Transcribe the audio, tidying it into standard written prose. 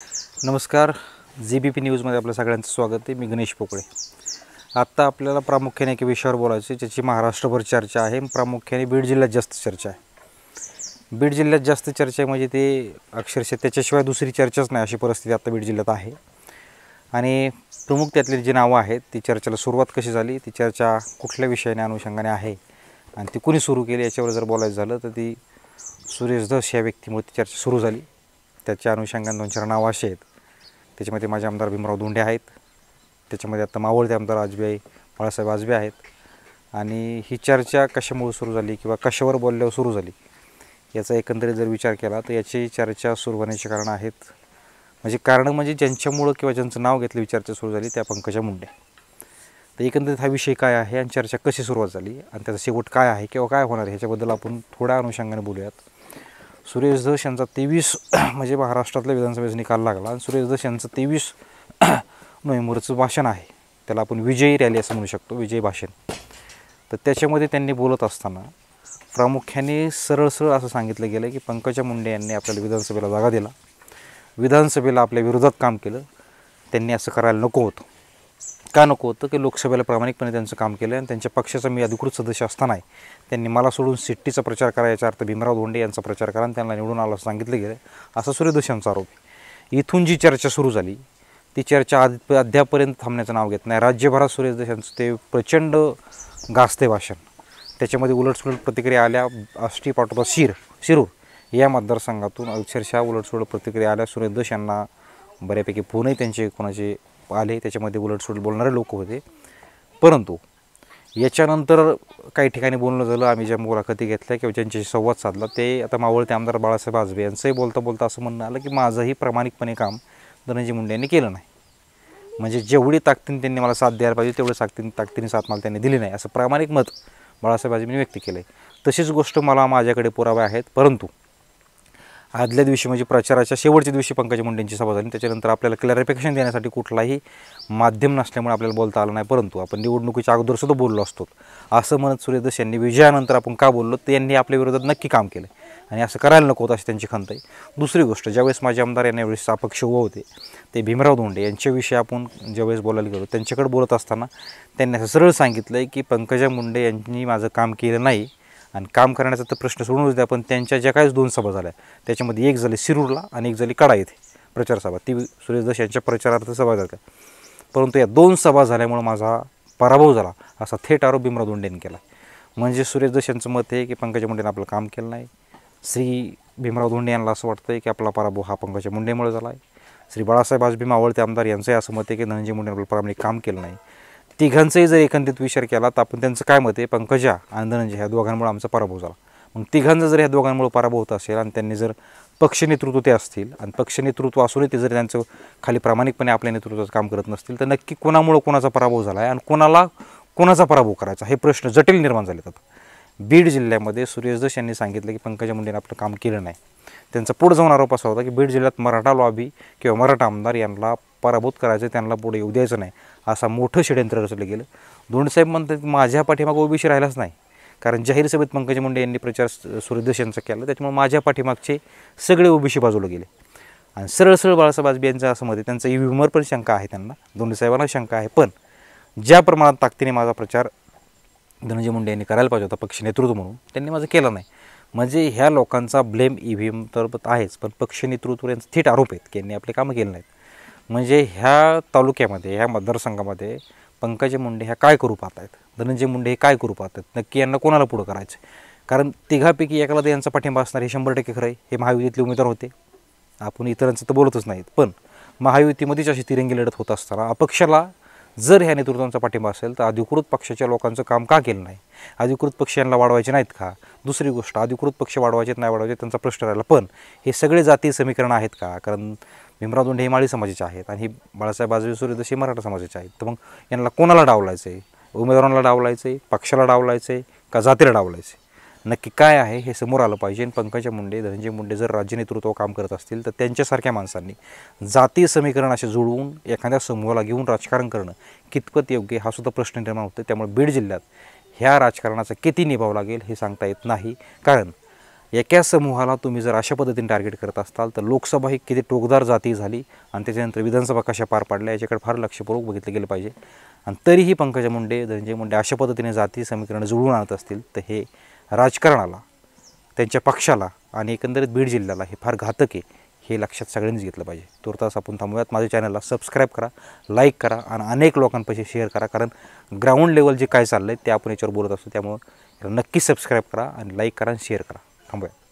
नमस्कार. GBP न्यूजमध्ये आपलं सगळ्यांचं स्वागत आहे. मी गणेश पोकळे. आत्ता आपल्याला प्रामुख्याने एका विषयावर बोलायचं आहे ज्याची महाराष्ट्रभर चर्चा आहे. प्रामुख्याने बीड जिल्ह्यात जास्त चर्चा आहे. बीड जिल्ह्यात जास्त चर्चा आहे म्हणजे ते अक्षरशः त्याच्याशिवाय दुसरी चर्चाच नाही अशी परिस्थिती आता बीड जिल्ह्यात आहे. आणि प्रमुख त्यातले जी नावं आहेत ती चर्चेला सुरुवात कशी झाली, ती चर्चा कुठल्या विषयाने अनुषंगाने आहे आणि ती कुणी सुरू केली याच्यावर जर बोलायचं झालं तर ती सुरेश धस या व्यक्तीमुळे ती चर्चा सुरू झाली. त्याच्या अनुषंगाने 2-4 नावं असे आहेत. त्याच्यामध्ये माझे आमदार भीमराव धोंडे आहेत. त्याच्यामध्ये आता मावळते आमदार बाळासाहेब आजबे आहेत. आणि ही चर्चा कशामुळे सुरू झाली किंवा कशावर बोलल्यावर सुरू झाली याचा एकंदरीत जर विचार केला तर याची चर्चा सुरू होण्याची कारणं आहेत. म्हणजे ज्यांच्यामुळं किंवा ज्यांचं नाव घेतलं चर्चा सुरू झाली त्या पंकजा मुंडे. तर एकंदरीत हा विषय काय आहे आणि चर्चा कशी सुरुवात झाली आणि त्याचा शेवट काय आहे किंवा काय होणार ह्याच्याबद्दल आपण थोड्या अनुषंगाने बोलूयात. सुरेश धस यांचा 23 म्हणजे महाराष्ट्रातल्या विधानसभेचा निकाल लागला आणि सुरेश धस यांचं 23 नोव्हेंबरचं भाषण आहे, त्याला आपण विजयी रॅली असं म्हणू शकतो, विजयी भाषण. तर त्याच्यामध्ये त्यांनी बोलत असताना प्रामुख्याने सरळ असं सांगितलं गेलं की पंकजा मुंडे यांनी आपल्याला विधानसभेला जागा दिला, विधानसभेला आपल्या विरोधात काम केलं, त्यांनी असं करायला नको होतं. का नको होतं की लोकसभेला प्रामाणिकपणे त्यांचं काम केलं आणि त्यांच्या पक्षाचा मी अधिकृत सदस्य असतानाही त्यांनी मला सोडून सिट्टीचा प्रचार करायचा अर्थ भीमराव धोंडे यांचा प्रचार करा आणि त्यांना निवडून आलं सांगितलं गेलं असा सुरेश धस यांचा आरोप आहे. इथून जी चर्चा सुरू झाली ती चर्चा अद्यापर्यंत थांबण्याचं नाव घेत नाही. राज्यभरात सुरेश धस यांचं ते प्रचंड गाजते भाषण, त्याच्यामध्ये उलटसुलट प्रतिक्रिया आल्या. आष्टी पाटोदा शिरूर या मतदारसंघातून अक्षरशः उलटसुलट प्रतिक्रिया आल्या. सुरेश धस यांना बऱ्यापैकी फोनही त्यांचे कोणाचे आले, त्याच्यामध्ये उलटसुलट बोलणारे लोक होते. परंतु याच्यानंतर काही ठिकाणी बोलणं झालं, आम्ही ज्या मुलाखती घेतल्या किंवा ज्यांच्याशी संवाद साधला ते आता मावळते आमदार बाळासाहेब आजबे यांचंही बोलता असं म्हणणं आलं की माझंही प्रामाणिकपणे काम धनंजय मुंडे यांनी केलं नाही. म्हणजे जेवढी ताकदीने त्यांनी मला साथ द्यायला पाहिजे तेवढं ताकदीने साथ मला त्यांनी दिली नाही असं प्रामाणिक मत बाळासाहेब आजबेंनी व्यक्त केलं आहे. तशीच गोष्ट माझ्याकडे पुरावे आहेत. परंतु आदल्या दिवशी म्हणजे प्रचाराच्या शेवटच्या दिवशी पंकजा मुंडेंची सभा झाली, त्याच्यानंतर आपल्याला क्लॅरिफिकेशन देण्यासाठी कुठलाही माध्यम नसल्यामुळे आपल्याला बोलता आलं नाही. परंतु आपण निवडणुकीच्या अगोदरसुद्धा बोललो असतो असं म्हणत सुरेश धस यांनी विजयानंतर आपण का बोललो तर यांनी आपल्या विरोधात नक्की काम केलं आणि असं करायला नको होतं अशी त्यांची खंत आहे. दुसरी गोष्ट, ज्यावेळेस माझे आमदार यांना वेळेस अपक्ष उभे होते ते भीमराव धोंडे यांच्याविषयी आपण ज्यावेळेस बोलायला गेलो त्यांच्याकडे बोलत असताना त्यांनी असं सरळ सांगितलं आहे की पंकजा मुंडे यांनी माझं काम केलं नाही आणि काम करण्याचा तर प्रश्न सोडूनच द्या, पण त्यांच्या ज्या काही 2 सभा झाल्या त्याच्यामध्ये एक झाली शिरूरला आणि एक झाली कडा येथे प्रचार सभा, ती सुरेश धस यांच्या प्रचारार्थ सभा झाल्या. परंतु या 2 सभा झाल्यामुळे माझा पराभव झाला असा थेट आरोप भीमराव धोंडे यांनी केला. म्हणजे सुरेश धस यांचं मत आहे की पंकजा मुंडेंनी आपलं काम केलं नाही. श्री भीमराव धोंडे यांना असं वाटतं आहे की आपला पराभव हा पंकजा मुंडेमुळे झाला आहे. श्री बाळासाहेब आजबे मावळते आमदार यांचंही असं मत आहे की धनंजय मुंडेंनी आपलं प्रामाणिक काम केलं नाही. तिघांचंही जर एकंदरीत विचार केला तर आपण त्यांचं काय मत आहे, पंकजा आणि धनंजय ह्या दोघांमुळे आमचा पराभव झाला. मग तिघांचा जर ह्या दोघांमुळे पराभव होत असेल आणि त्यांनी जर पक्ष नेतृत्व ते असतील आणि पक्ष नेतृत्व असूनही ते जर त्यांचं खाली प्रामाणिकपणे आपल्या नेतृत्वाचं काम करत नसतील तर नक्की कोणामुळे कोणाचा पराभव झाला आहे आणि कोणाचा पराभव करायचा हे प्रश्न जटिल निर्माण झाले आहेत. बीड जिल्ह्यामध्ये सुरेश धस यांनी सांगितलं की पंकजा मुंडेंनी आपलं काम केलं नाही. त्यांचा पुढे जाऊन आरोप असा होता की बीड जिल्ह्यात मराठा लॉबी किंवा मराठा आमदार यांना पराभूत करायचं, त्यांना पुढे येऊ द्यायचं नाही असा मोठं षड्यंत्र रचलं गेलं. धोंडसाहेब म्हणतात माझ्या पाठीमागं ओबीसी राहिलाच नाही, कारण जाहीर सभेत पंकजा मुंडे यांनी प्रचार सुरेश धस यांचा केला, त्याच्यामुळे माझ्या पाठीमागचे सगळे ओबीसी बाजूला गेले. आणि सरळ बाळासाहेब आजबे यांचं असं मत आहे, त्यांचा ईव्हीएमवर पण शंका आहे, त्यांना धोंडसाहेबांना शंका आहे. पण ज्या प्रमाणात ताकदीने माझा प्रचार धनंजय मुंडे यांनी करायला पाहिजे होता पक्ष नेतृत्व म्हणून, त्यांनी माझं केलं नाही. म्हणजे ह्या लोकांचा ब्लेम ईव्हीएम तर आहेच, पण पक्ष नेतृत्व यांचे थेट आरोप आहेत की यांनी आपले कामं केलं नाहीत. म्हणजे ह्या तालुक्यामध्ये ह्या मतदारसंघामध्ये पंकजा मुंडे ह्या काय करू पाहत आहेत, धनंजय मुंडे हे काय करू पाहत आहेत, नक्की यांना कोणाला पुढं करायचं. कारण तिघापैकी एकाला तर यांचा पाठिंबा असणार हे 100% खरं आहे. हे महायुतीतले उमेदवार होते, आपण इतरांचं तर बोलतच नाहीत. पण महायुतीमध्येच अशी तिरंगी लढत होत असताना अपक्षाला जर ह्या नेतृत्वाचा पाठिंबा असेल तर अधिकृत पक्षाच्या लोकांचं काम का केलं नाही, अधिकृत पक्ष यांना वाढवायचे नाहीत का. दुसरी गोष्ट, अधिकृत पक्ष वाढवायचे नाही वाढवायचे त्यांचा प्रश्न राहिला, पण हे सगळे जातीय समीकरण आहेत का. कारण भीमराव धोंडे हे माळी समाजाचे आहेत आणि हे बाळासाहेब आजबे सुरेश धस हे मराठा समाजाचे आहेत. तर मग यांना कोणाला डावलायचं आहे, उमेदवारांना डावलायचं आहे, पक्षाला डावलायचं आहे का जातीला डावलायचं आहे, नक्की काय आहे हे समोर आलं पाहिजे. आणि पंकजा मुंडे धनंजय मुंडे जर राज्य नेतृत्व काम करत असतील तर त्यांच्यासारख्या माणसांनी जातीय समीकरण असे जुळवून एखाद्या समूहाला घेऊन राजकारण करणं कितपत योग्य हा सुद्धा प्रश्न निर्माण होतो. त्यामुळे बीड जिल्ह्यात ह्या राजकारणाचा किती निभाव लागेल हे सांगता येत नाही. कारण एका समूहाला तुम्ही जर अशा पद्धतीने टार्गेट करत असाल तर लोकसभा ही किती टोकदार जाती झाली आणि त्याच्यानंतर विधानसभा कशा पार पाडल्या याच्याकडे फार लक्षपूर्वक बघितलं गेलं पाहिजे. आणि तरीही पंकजा मुंडे, धनंजय मुंडे अशा पद्धतीने जाती समीकरणं जुळवून आणत असतील तर हे राजकारणाला, त्यांच्या पक्षाला आणि एकंदरीत बीड जिल्ह्याला हे फार घातक आहे, हे लक्षात सगळ्यांनीच घेतलं पाहिजे. तुर्तास आपण थांबूयात. माझ्या चॅनलला सबस्क्राईब करा, लाईक करा आणि अनेक लोकांपाशी शेअर करा, कारण ग्राउंड लेवल जे काय चाललं आहे ते आपण याच्यावर बोलत असतो. त्यामुळं नक्की सबस्क्राईब करा आणि लाईक करा आणि शेअर करा. थांबूया.